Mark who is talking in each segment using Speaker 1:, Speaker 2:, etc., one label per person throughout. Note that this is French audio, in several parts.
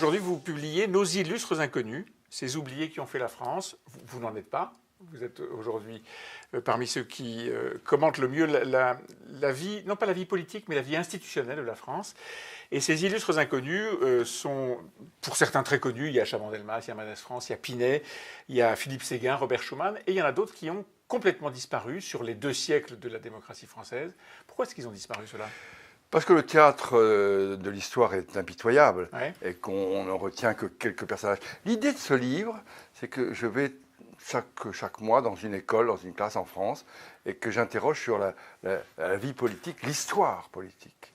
Speaker 1: aujourd'hui, vous publiez Nos illustres inconnus, ces oubliés qui ont fait la France. Vous n'en êtes pas. Vous êtes aujourd'hui parmi ceux qui commentent le mieux la vie, non pas la vie politique, mais la vie institutionnelle de la France. Et ces illustres inconnus sont, pour certains, très connus. Il y a Chaban-Delmas, il y a Manès France, il y a Pinet, il y a Philippe Séguin, Robert Schuman, et il y en a d'autres qui ont complètement disparu sur les 2 siècles de la démocratie française. Pourquoi est-ce qu'ils ont disparu, ceux-là ?
Speaker 2: Parce que le théâtre de l'histoire est impitoyable,
Speaker 1: Ouais.
Speaker 2: et qu'on ne retient que quelques personnages. L'idée de ce livre, c'est que je vais chaque mois dans une école, dans une classe en France, et que j'interroge sur la vie politique, l'histoire politique.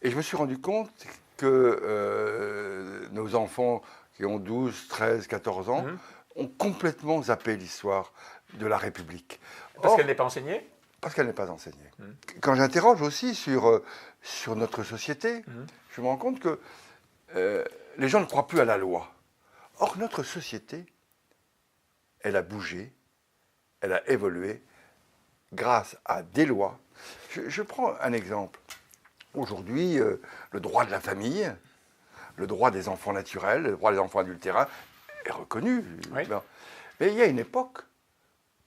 Speaker 2: Et je me suis rendu compte que nos enfants qui ont 12, 13, 14 ans ont complètement zappé l'histoire de la République.
Speaker 1: Parce qu'elle n'est pas enseignée ?
Speaker 2: Parce qu'elle n'est pas enseignée. Quand j'interroge aussi sur notre société, je me rends compte que les gens ne croient plus à la loi. Or, notre société, elle a bougé, elle a évolué grâce à des lois. Je prends un exemple. Aujourd'hui, le droit de la famille, le droit des enfants naturels, le droit des enfants adultérins est reconnu.
Speaker 1: Oui.
Speaker 2: Mais il y a une époque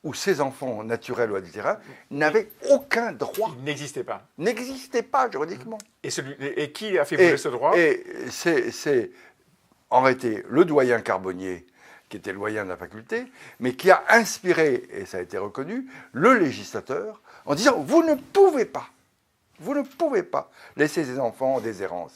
Speaker 2: où ces enfants naturels ou adultérins n'avaient aucun droit.
Speaker 1: Il n'existait pas.
Speaker 2: N'existaient pas juridiquement.
Speaker 1: Et qui a fait bouger ce droit ?
Speaker 2: Et c'est en réalité le doyen Carbonnier, qui était le doyen de la faculté, mais qui a inspiré, et ça a été reconnu, le législateur, en disant « vous ne pouvez pas laisser ces enfants en déshérence ».